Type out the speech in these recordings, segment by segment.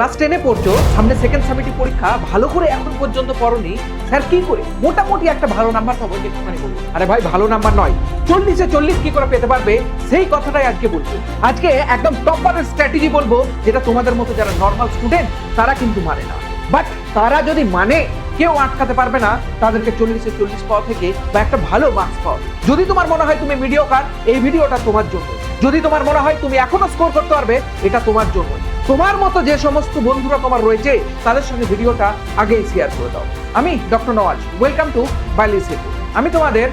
Class 10-এ পড়ছো, সামনে second summative পরীক্ষা, ভালো করে এখন পর্যন্ত পড়োনি, স্যার কি করে মোটামুটি একটা ভালো নাম্বার পাবো? একটুখানি বলবো। আরে ভাই, ভালো নাম্বার নয়, 40-এ 40 কি করে পেতে পারবে সেই কথাটাই আজকে বলবো। আজকে একদম টপারের স্ট্র্যাটেজি বলবো, যেটা তোমাদের মতো যারা নর্মাল স্টুডেন্ট তারা কিন্তু মানে না, বাট তারা যদি মানে কেউ আটকাতে পারবে না তাদেরকে 40-এ 40 পাওয়া থেকে বা একটা ভালো মার্কস পাওয়া। যদি তোমার মনে হয় তুমি মিডিওকার, এই ভিডিওটা তোমার জন্য। যদি তোমার মনে হয় তুমি এখনো স্কোর করতে পারবে, এটা তোমার জন্য। তোমার মতো যে সমস্ত বন্ধুরা তোমার রয়েছে তাদের সঙ্গে ভিডিওটা আগেই শেয়ার করে দাও। আমি ডক্টর নওয়াজ, ওয়েলকাম টু বাইলি সেকু। আমি তোমাদের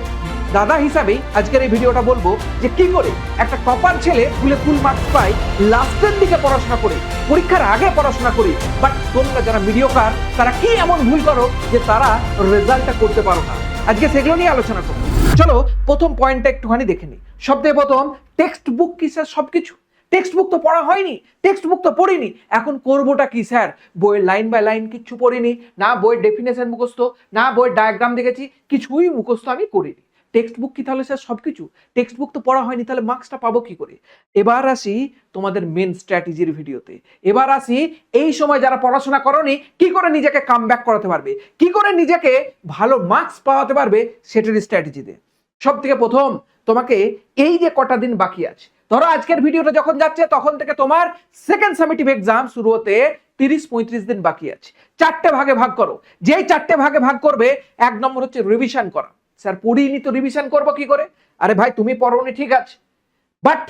দাদা হিসাবেই আজকের এই ভিডিওটা বলবো যে কি করে একটা টপার ছেলে ফুল মার্কস পায় লাস্টের দিকে পড়াশোনা করে, পরীক্ষার আগে পড়াশোনা করে। বাট তোমরা যারা মিডিওকার তারা কি এমন ভুল করো যে তারা রেজাল্টটা করতে পারো না? আজকে সেগুলো নিয়ে আলোচনা করবো। চলো প্রথম পয়েন্টটা একটুখানি দেখে নিই। সবথেকে প্রথম, টেক্সট বুক কি স্যার সবকিছু? টেক্সট বুক তো পড়া হয়নি, টেক্সট বুক তো পড়িনি, এখন করবোটা কি স্যার? বইয়ের লাইন বাই লাইন কিচ্ছু পড়িনি, না বইয়ের ডেফিনেশন মুখস্থ, না বইয়ের ডায়াগ্রাম দেখেছি, কিছুই মুখস্থ আমি করিনি। টেক্সট বুক কি তাহলে স্যার সবকিছু? টেক্সট বুক তো পড়া হয়নি, তাহলে মার্কসটা পাবো কি করে? এবার আসি তোমাদের মেন স্ট্র্যাটেজির ভিডিওতে। এবার আসি এই সময় যারা পড়াশোনা করনি কি করে নিজেকে কামব্যাক করাতে পারবে, কি করে নিজেকে ভালো মার্কস পাওয়াতে পারবে, সেটার স্ট্র্যাটেজিতে সব থেকে প্রথম তোমাকে এই যে কটা দিন বাকি আছে, ধরো আজকের ভিডিওটা যখন যাচ্ছে তখন থেকে তোমার সেকেন্ড সামিটিভ এক্সাম শুরু হতে 30-35 দিন বাকি আছে। চারটে ভাগে ভাগ করো। যেই চারটে ভাগে ভাগ করবে, এক নম্বর হচ্ছে রিভিশন করা। স্যার পড়িনি তো রিভিশন করবো কি করে? আরে ভাই, তুমি পড়োনি ঠিক আছে, বাট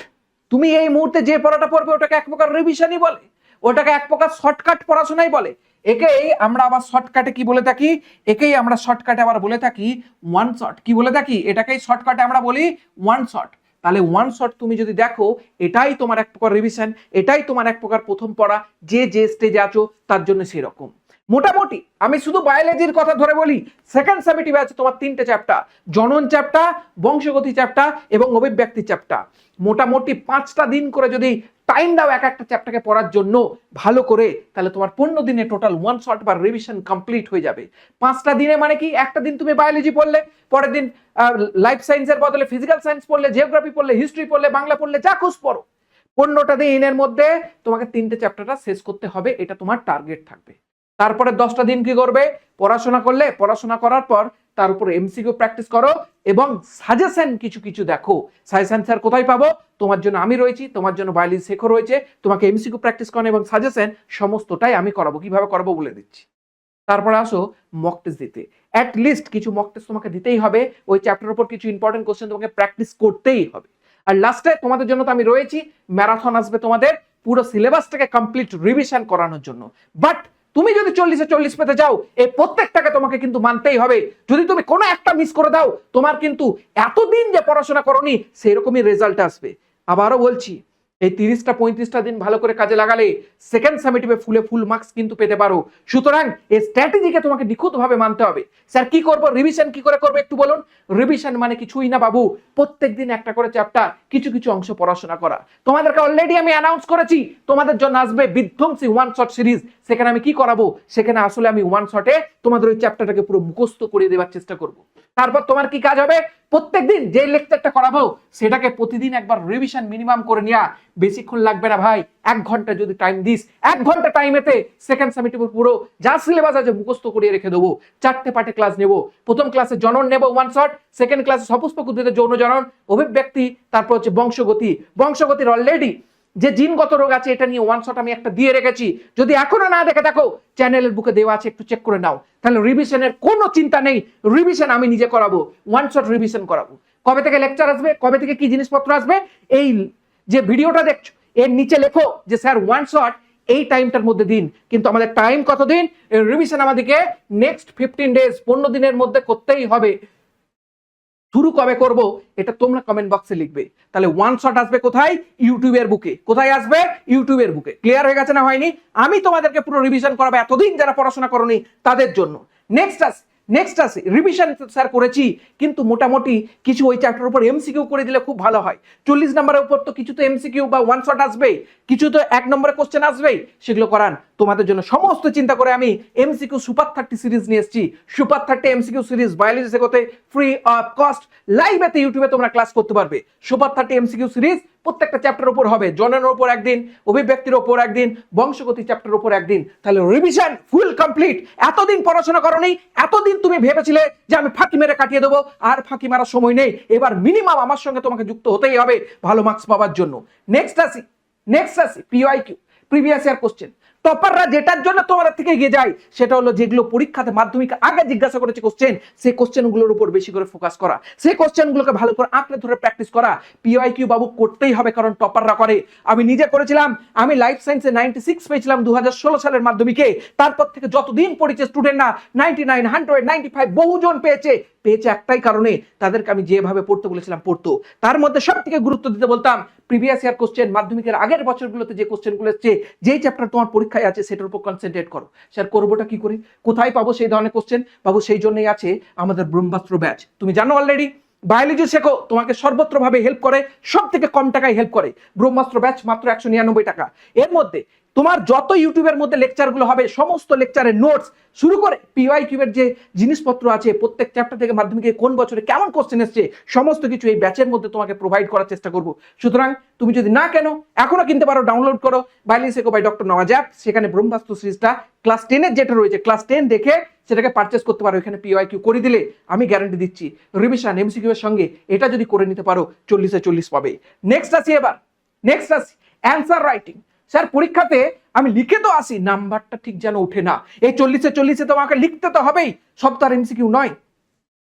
তুমি এই মুহূর্তে যে পড়াটা পড়বে ওটাকে এক প্রকার রিভিশনই বলে, ওটাকে এক প্রকার শর্টকাট পড়াশোনাই বলে। একেই আমরা আবার শর্টকাটে কি বলে থাকি? একেই আমরা শর্টকাটে আবার বলে থাকি ওয়ান শট। কি বলে থাকি? এটাকেই শর্টকাটে আমরা বলি ওয়ান শট। তাহলে ওয়ান শট তুমি যদি দেখো, এটাই তোমার এক প্রকার রিভিশন, এটাই তোমার এক প্রকার প্রথম পড়া। যে যে স্টেজে আছো তার জন্য সেরকম। মোটামুটি আমি শুধু বায়োলজির কথা ধরে বলি, সেকেন্ড সামিটিভে আছে তোমার 3টে চ্যাপ্টার, জনন চ্যাপ্টার, বংশগতি চ্যাপ্টার এবং অভিব্যক্তি চ্যাপ্টার। মোটামুটি 5টা দিন করে যদি টাইম দাও এক একটা চ্যাপ্টারকে পড়ার জন্য ভালো করে, তাহলে তোমার 15 দিনে টোটাল ওয়ান শট বা রিভিশন কমপ্লিট হয়ে যাবে। 5টা দিনে মানে কি, একটা দিন তুমি বায়োলজি পড়লে, পরের দিন লাইফ সায়েন্সের বদলে ফিজিক্যাল সায়েন্স পড়লে, জিওগ্রাফি পড়লে, হিস্ট্রি পড়লে, বাংলা পড়লে, যা খুশ পড়ো। 15টা দিনের মধ্যে তোমাকে 3টে চ্যাপ্টারটা শেষ করতে হবে, এটা তোমার টার্গেট থাকবে। তারপরে 10টা দিন কি করবে? পড়াশোনা করলে, পড়াশোনা করার পর তার উপর এমসিকিউ প্র্যাকটিস করো এবং সাজেশন কিছু কিছু দেখো। সাজেশন স্যার কোথায় পাবো? তোমার জন্য আমি রয়েছি, তোমার জন্য বায়োলজি শেখো রয়েছে, তোমাকে এমসিকিউ প্র্যাকটিস করানো এবং সাজেশন সমস্তটাই আমি করাবো। কিভাবে করাবো বলে দিচ্ছি। তারপরে আসো মক টেস্ট দিতে। অ্যাট লিস্ট কিছু মক টেস্ট তোমাকে দিতেই হবে, ওই চ্যাপ্টারের উপর কিছু ইম্পর্টেন্ট কোশ্চেন তোমাকে প্র্যাকটিস করতেই হবে। আর লাস্টে তোমাদের জন্য তো আমি রয়েছি, ম্যারাথন আসবে তোমাদের পুরো সিলেবাসটাকে কমপ্লিট রিভিশন করানোর জন্য। বাট তুমি যদি 40-এ 40 পেতে যাও, এই প্রত্যেকটাকে তোমাকে কিন্তু মানতেই হবে। যদি তুমি কোনো একটা মিস করে দাও, তোমার কিন্তু এতদিন যে পড়াশোনা করোনি সেরকমই রেজাল্ট আসবে। আবারও বলছি, এই 30-35টা দিন ভালো করে কাজে লাগালে সেকেন্ড সামিটিভে ফুল মার্কস কিন্তু পেতে পারো। সুতরাং এই স্ট্র্যাটেজিকে তোমাকে নিখুঁতভাবে মানতে হবে। স্যার কি করব, রিভিশন কি করে করবে একটু বলুন? রিভিশন মানে কিছুই না বাবু, প্রত্যেকদিন একটা করে চ্যাপ্টার, কিছু কিছু অংশ পড়াশোনা করা। তোমাদেরকে অলরেডি আমি অ্যানাউন্স করেছি তোমাদের জন্য আসবে বিধ্বংসী ওয়ান শট সিরিজ। সেখানে আমি কি করাবো? সেখানে আসলে আমি ওয়ান শটে তোমাদের ওই চ্যাপ্টারটাকে পুরো মুখস্থ করে দেওয়ার চেষ্টা করব। তারপর তোমার কি কাজ হবে? প্রত্যেকদিন যে লেকচারটা করাবো সেটাকে প্রতিদিন একবার রিভিশন মিনিমাম করে নেওয়া। বেশিক্ষণ লাগবে না ভাই, 1 ঘন্টা যদি টাইম দিস, 1 ঘন্টা টাইমেতে সেকেন্ড সামিটিভ পুরো যা সিলেবাস আছে মুখস্থ করিয়ে রেখে দেবো। 4টে পার্টে ক্লাস নেব। প্রথম ক্লাসে জনন নেব ওয়ান শট, সেকেন্ড ক্লাসে সপুষ্পক উদ্ভিদের যৌন জনন, অভিব্যক্তি, তারপর হচ্ছে বংশগতি। বংশগতির অলরেডি যে জিনগত রোগ আছে এটা নিয়ে ওয়ান শট আমি একটা দিয়ে রেখেছি। যদি এখনো না দেখে থাকো, চ্যানেলের বুকে দেওয়া আছে, একটু চেক করে নাও। তাহলে রিভিশনের কোনো চিন্তা নেই, রিভিশন আমি নিজে করাবো, ওয়ান শট রিভিশন করাবো। কবে থেকে লেকচার আসবে, কবে থেকে কি জিনিসপত্র আসবে, এই যে ভিডিওটা দেখছো এর নিচে লেখো যে স্যার ওয়ান শট এই টাইমটার মধ্যে দিন। কিন্তু আমাদের টাইম কতদিন? রিভিশন আমাদেরকে নেক্সট 15 ডেজ, 15 দিনের মধ্যে করতেই হবে। শুরু কবে করব এটা তোমরা কমেন্ট বক্সে লিখবে। তাহলে ওয়ান শট আসবে কোথায়? ইউটিউবের বুকে। কোথায় আসবে? ইউটিউবের বুকে। ক্লিয়ার হয়ে গেছে না হয়নি? আমি তোমাদেরকে পুরো রিভিশন করাবো এতদিন যারা পড়াশোনা করোনি তাদের জন্য। নেক্সট আসে রিভিশন স্যার করেছি, কিন্তু মোটামুটি কিছু ওই চ্যাপ্টারের উপর এমসিকিউ করে দিলে খুব ভালো হয়। 40 নম্বরের উপর তো কিছু তো এমসিকিউ বা ওয়ান শট আসবে, কিছু তো 1 নম্বরের কোশ্চেন আসবেই, সেগুলো করান। তোমাদের জন্য সমস্ত চিন্তা করে আমি এমসিকিউ সুপার 30 সিরিজ নিয়ে এসেছি। সুপার 30 এমসিকিউ সিরিজ বায়োলজি শেখাতে ফ্রি অফ কস্ট লাইভেতে ইউটিউবে তোমরা ক্লাস করতে পারবে। সুপার 30 এমসিকিউ সিরিজ প্রত্যেকটা চ্যাপ্টার উপর হবে, জননের উপর একদিন, অভিব্যক্তির উপর একদিন, বংশগতি চ্যাপ্টার উপর একদিন। তাহলে রিভিশন ফুল কমপ্লিট। এতদিন পড়াশোনা করোনি, এতদিন তুমি ভেবেছিলে যে আমি ফাঁকি মেরে কাটিয়ে দেবো, আর ফাঁকি মারার সময় নেই। এবার মিনিমাম আমার সঙ্গে তোমাকে যুক্ত হতেই হবে ভালো মার্কস পাওয়ার জন্য। নেক্সট আসি পিওআইকিউ, প্রিভিয়াস ইয়ার কোশ্চেন। টপাররা যেটার জন্য তোমাদের থেকে এগিয়ে যায় সেটা হলো যেগুলো পরীক্ষাতে মাধ্যমিক আগে জিজ্ঞাসা করেছে কোশ্চেন, সেই কোশ্চেনগুলোর উপর বেশি করে ফোকাস করা, সেই কোশ্চেনগুলোকে ভালো করে আঁকড়ে ধরে প্র্যাকটিস করা। পিওআইকিউ বাবু করতেই হবে, কারণ টপাররা করে। আমি নিজে করেছিলাম, আমি লাইফ সায়েন্সে 96 পেয়েছিলাম 2016 সালের মাধ্যমিকে। তারপর থেকে যতদিন পড়েছে স্টুডেন্টরা 99, 100, 95 বহুজন পেয়েছে একটাই কারণে, তাদেরকে আমি যেভাবে পড়তে বলেছিলাম পড়তো। তার মধ্যে সব থেকে গুরুত্ব দিতে বলতাম প্রিভিয়াস ইয়ার কোশ্চেন, মাধ্যমিকের আগের বছরগুলোতে যে কোশ্চেনগুলো এসছে, যেই চ্যাপ্টার তোমার পরীক্ষায় আছে সেটার উপর কনসেন্ট্রেট করো। স্যার করবোটা কি করে, কোথায় পাবো সেই ধরনের কোশ্চেন? বাবু সেই জন্যই আছে আমাদের ব্রহ্মাস্ত্র ব্যাচ। তুমি জানো অলরেডি বায়োলজি শেখো, তোমাকে সর্বত্রভাবে হেল্প করে, সব থেকে কম টাকায় হেল্প করে ব্রহ্মাস্ত্র ব্যাচ, মাত্র 199 টাকা। এর মধ্যে তোমার যত ইউটিউবের মধ্যে লেকচারগুলো হবে সমস্ত লেকচারের নোটস শুরু করে পিওআইকিউ এর যে জিনিসপত্র আছে, প্রত্যেক চ্যাপ্টার থেকে মাধ্যমিকে কোন বছরে কেমন কোশ্চেন এসছে, সমস্ত কিছু এই ব্যাচের মধ্যে তোমাকে প্রোভাইড করার চেষ্টা করব। সুতরাং তুমি যদি না কেন এখনো কিনতে পারো, ডাউনলোড করো বায়োলজি শেখো বাই ডক্টর নওয়াজ অ্যাপ। সেখানে ব্রহ্মাস্ত্র সিরিজটা ক্লাস 10 এর যেটা রয়েছে, ক্লাস 10 দেখে সেটাকে পারচেস করতে পারো। এখানে পিওআইকিউ করে দিলে আমি গ্যারান্টি দিচ্ছি রিভিশন এমসিকিউ এর সঙ্গে এটা যদি করে নিতে পারো 40-এ 40 পাবে। নেক্সট আসি অ্যান্সার রাইটিং। স্যার পরীক্ষাতে আমি লিখে তো আসি, নাম্বারটা ঠিক যেন ওঠে না। এই 40-এ 40 তো আমাকে লিখতে তো হবেই, সব তো আর এমসিকিউ নয়।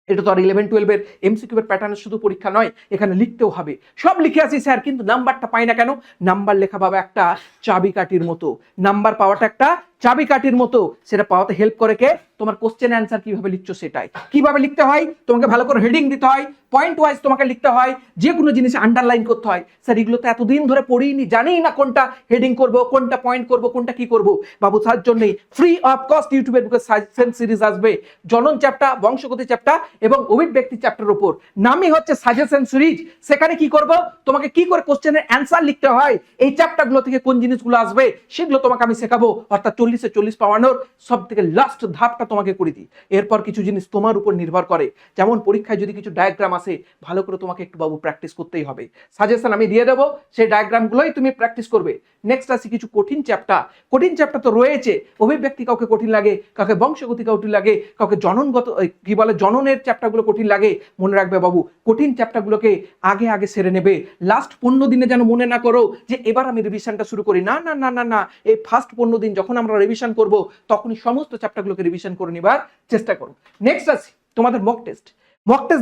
এটা তো আর 11-12 এর এমসিকিউ এর প্যাটার্নের শুধু পরীক্ষা নয়, এখানে লিখতেও হবে। সব লিখে আসি স্যার, কিন্তু নাম্বারটা পাই না কেন? নাম্বার লেখা বাবা একটা চাবিকাঠির মতো, নাম্বার পাওয়াটা একটা চাবিকাঠির মতো। সেটা পাওয়াতে হেল্প করে কে? তোমার কোশ্চেন অ্যান্সার কিভাবে লিখছো সেটাই। কিভাবে লিখতে হয়? তোমাকে ভালো করে হেডিং দিতে হয়, পয়েন্ট ওয়াইজ তোমাকে লিখতে হয়, যে কোনো জিনিস আন্ডারলাইন করতে হয়। স্যার এগুলো তো এতদিন ধরে পড়িনি, জানিই না কোনটা হেডিং করব, কোনটা পয়েন্ট করব, কোনটা কি করব। বাবু তার জন্যই ফ্রি অফ কস্ট ইউটিউবের বুকে সাজেশন সিরিজ আসবে, জনন চ্যাপ্টার, বংশগতি চ্যাপ্টার এবং অভিব্যক্তি চ্যাপ্টারের উপর। নামই হচ্ছে সাজেশন সিরিজ। সেখানে কি করব? তোমাকে কি করে কোশ্চেনের অ্যান্সার লিখতে হয়, এই চ্যাপ্টারগুলো থেকে কোন জিনিসগুলো আসবে সেগুলো তোমাকে আমি শেখাবো। অর্থাৎ 40-এ 40 পাওয়ানোর সব থেকে লাস্ট ধাপটা তোমাকে করে দিই। এরপর কিছু জিনিস তোমার উপর নির্ভর করে, যেমন পরীক্ষায় যদি কিছু ডায়াগ্রাম আসে, ভালো করে তোমাকে একটু বাবু প্র্যাকটিস করতেই হবে। সাজেশন আমি দিয়ে দেবো, সেই ডায়াগ্রামগুলোই তুমি প্র্যাকটিস করবে। নেক্সট আসি কিছু কঠিন চ্যাপ্টার তো রয়েছে। অভিব্যক্তি কাউকে কঠিন লাগে, কাউকে বংশগতি কঠিন লাগে, কাউকে জননগত কি বলে জননের চ্যাপ্টারগুলো কঠিন লাগে। মনে রাখবে বাবু, কঠিন চ্যাপ্টারগুলোকে আগে সেরে নেবে। লাস্ট 15 দিনে যেন মনে না করো যে এবার আমি রিভিশনটা শুরু করি। না না না না না, এই ফার্স্ট 15 দিন যখন আমরা রিভিশন করব তখনই সমস্ত চ্যাপ্টারগুলোকে রিভিশন করে নেবার চেষ্টা করো। নেক্সট আসি তোমাদের মক টেস্ট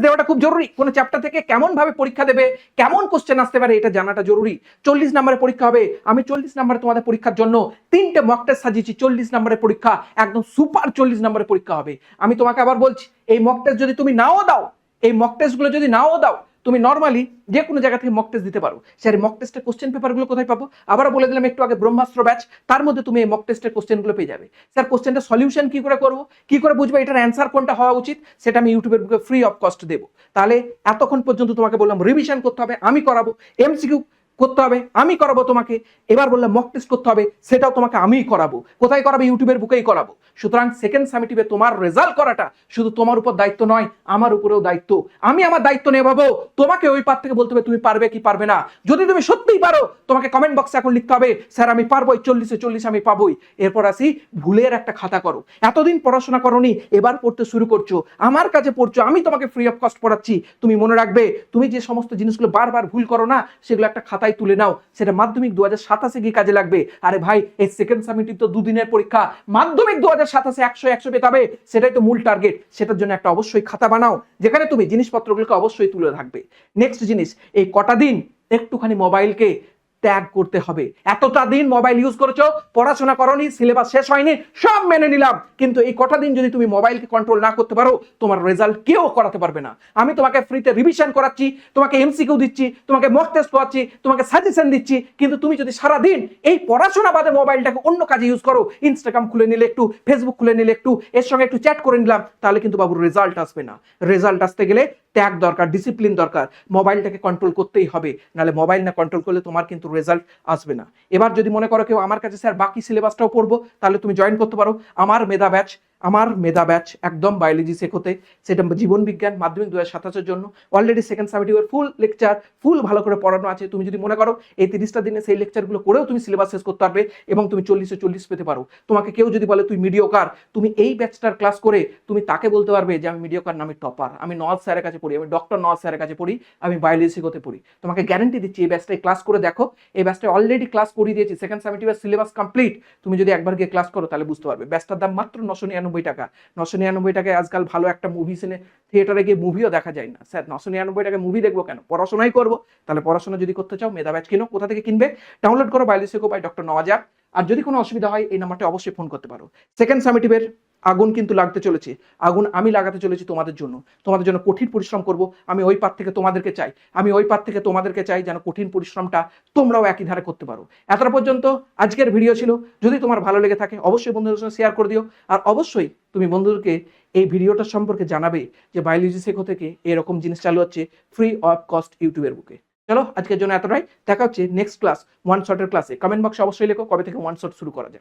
দেওয়াটা খুব জরুরি। কোন চ্যাপ্টার থেকে কেমন ভাবে পরীক্ষা দেবে, কেমন কোশ্চেন আসতে পারে এটা জানাটা জরুরি। 40 নম্বরের পরীক্ষা হবে। আমি 40 নম্বরে তোমাদের পরীক্ষার জন্য 3টে মক টেস্ট সাজিয়েছি। 40 নম্বরের পরীক্ষা, একদম সুপার 40 নম্বরের পরীক্ষা হবে। আমি তোমাকে আবার বলছি, এই মক টেস্ট যদি তুমি নাও দাও, এই মক টেস্টগুলো যদি নাও দাও, তুমি নর্মালি যে কোনো জায়গা থেকে মক টেস্ট দিতে পারো। স্যার মক টেস্টের কোশ্চেন পেপারগুলো কোথায় পাবো? আবারও বলে দিলাম একটু আগে, ব্রহ্মাস্ত্র ব্যাচ, তার মধ্যে তুমি এই মক টেস্টের কোশ্চেনগুলো পেয়ে যাবে। স্যার কোশ্চেনটা সলিউশন কি করে করবো, কি করে বুঝবো এটার অ্যান্সার কোনটা হওয়া উচিত, সেটা আমি ইউটিউবের বুকে ফ্রি অফ কস্ট দেবো। তাহলে এতক্ষণ পর্যন্ত তোমাকে বললাম রিভিশন করতে হবে, আমি করাবো। এমসিকিউ করতে হবে, আমি করাবো তোমাকে। এবার বললাম মক টেস্ট করতে হবে, সেটাও তোমাকে আমিই করাবো। কোথায় করাবো? ইউটিউবের বুকেই করাবো। সুতরাং সেকেন্ড সামেটিভে তোমার রেজাল্ট করাটা শুধু তোমার উপর দায়িত্ব নয়, আমার উপরেও দায়িত্ব। আমি আমার দায়িত্ব নেভাবো, তোমাকে ওই পার থেকে বলতে হবে তুমি পারবে কি পারবে না। যদি তুমি সত্যিই পারো, তোমাকে কমেন্ট বক্সে এখন লিখতে হবে স্যার আমি পারবোই, 40-এ 40 আমি পাবোই। এরপর আসি ভুলের একটা খাতা করো। এতদিন পড়াশোনা করোনি, এবার পড়তে শুরু করছো, আমার কাছে পড়ছো, আমি তোমাকে ফ্রি অফ কস্ট পড়াচ্ছি। তুমি মনে রাখবে, তুমি যে সমস্ত জিনিসগুলো বারবার ভুল করো না, সেগুলো একটা খাতায় তুলে নাও। সেটা মাধ্যমিক 2027-এ গিয়ে কাজে লাগবে। আরে ভাই, এই সেকেন্ড সামেটিভ তো 2 দিনের পরীক্ষা, মাধ্যমিক 2027-এ 100 পেতে হবে, সেটাই তো মূল টার্গেট। সেটার জন্য একটা অবশ্যই খাতা বানাও, যেখানে তুমি জিনিসপত্রগুলোকে অবশ্যই তুলে থাকবে। নেক্সট জিনিস, এই কটা দিন একটুখানি মোবাইলকে ত্যাগ করতে হবে। এতটা দিন মোবাইল ইউজ করেছো, পড়াশোনা করোনি, সিলেবাস শেষ হয়নি, সব মেনে নিলাম, কিন্তু এই কটা দিন যদি তুমি মোবাইলকে কন্ট্রোল না করতে পারো, তোমার রেজাল্ট কেউ করাতে পারবে না। আমি তোমাকে ফ্রিতে রিভিশন করাচ্ছি, তোমাকে এমসিকিউ দিচ্ছি, তোমাকে মক টেস্ট করাচ্ছি, তোমাকে সাজেশন দিচ্ছি, কিন্তু তুমি যদি সারা দিন এই পড়াশোনা বাদে মোবাইলটাকে অন্য কাজে ইউজ করো, ইনস্টাগ্রাম খুলে নিলে একটু, ফেসবুক খুলে নিলে একটু, এর সঙ্গে একটু চ্যাট করে নিলাম, তাহলে কিন্তু বাবুর রেজাল্ট আসবে না। রেজাল্ট আসতে গেলে ত্যাগ দরকার, ডিসিপ্লিন দরকার। মোবাইলটাকে কন্ট্রোল করতেই হবে, নাহলে মোবাইল না কন্ট্রোল করলে তোমার কিন্তু রেজাল্ট আসবে না। এবার যদি মনে করো কেউ আমার কাছে স্যার বাকি সিলেবাসটাও পড়বো, তাহলে তুমি জয়েন করতে পারো আমার মেধা ব্যাচ। আমার মেধা ব্যাচ একদম বায়োলজি শেখোতে, সেটা জীবন বিজ্ঞান মাধ্যমিক 2027 জন্য অলরেডি সেকেন্ড সামেটিভের ফুল লেকচার ফুল ভালো করে পড়ানো আছে। তুমি যদি মনে করো এই 30টা দিনে সেই লেকচারগুলো করেও তুমি সিলেবাস শেষ করতে পারবে এবং তুমি 40-এ 40 পেতে পারো। তোমাকে কেউ যদি বলে তুই মিডিওকার, তুমি এই ব্যাচটার ক্লাস করে তুমি তাকে বলতে পারবে যে আমি মিডিওকার না, আমি টপার, আমি নওয়াজ স্যারের কাছে পড়ি, আমি ডক্টর নওয়াজ স্যারের কাছে পড়ি, আমি বায়োলজি শেখোতে পড়ি। তোমাকে গ্যারান্টি দিচ্ছি এই ব্যাচটায় ক্লাস করে দেখো, এই ব্যাচটায় অলরেডি ক্লাস করিয়ে দিয়েছি, সেকেন্ড সামেটিভের সিলেবাস কমপ্লিট। তুমি যদি একবার গিয়ে ক্লাস করো তাহলে বুঝতে পারবে। ব্যাচটার দাম মাত্র 999 টাকা। 999 টাকায় আজকাল ভালো একটা মুভি সিনে থিয়েটারে গিয়ে মুভিও দেখা যায় না। স্যার 999 টাকায় মুভি দেখবো কেন, পড়াশোনাই করবো। তাহলে পড়াশোনা যদি করতে চাও মেধা ব্যাচ কিনো। কোথা থেকে কিনবে? ডাউনলোড করো বায়োলজি শেখো বাই ডক্টর নওয়াজ অ্যাপ। আর যদি কোনো অসুবিধা হয় এই নাম্বারটা অবশ্যই ফোন করতে পারো। সেকেন্ড সামেটিভের আগুন কিন্তু লাগতে চলেছে, আগুন আমি লাগাতে চলেছি তোমাদের জন্য কঠিন পরিশ্রম করব। আমি ওই পার থেকে তোমাদেরকে চাই, যেন কঠিন পরিশ্রমটা তোমরাও একই ধারে করতে পারো। এতটা পর্যন্ত আজকের ভিডিও ছিল। যদি তোমার ভালো লেগে থাকে অবশ্যই বন্ধুদের সঙ্গে শেয়ার করে দিও। আর অবশ্যই তুমি বন্ধুদেরকে এই ভিডিওটা সম্পর্কে জানাবে যে বায়োলজি শেখো থেকে এরকম জিনিস চালু হচ্ছে ফ্রি অফ কস্ট ইউটিউবের বুকে। চলো আজকের জন্য এতটাই, দেখা হচ্ছে নেক্সট ক্লাস ওয়ান শটের ক্লাসে। কমেন্ট বক্সে অবশ্যই লেখো কবে থেকে ওয়ান শট শুরু করা যায়।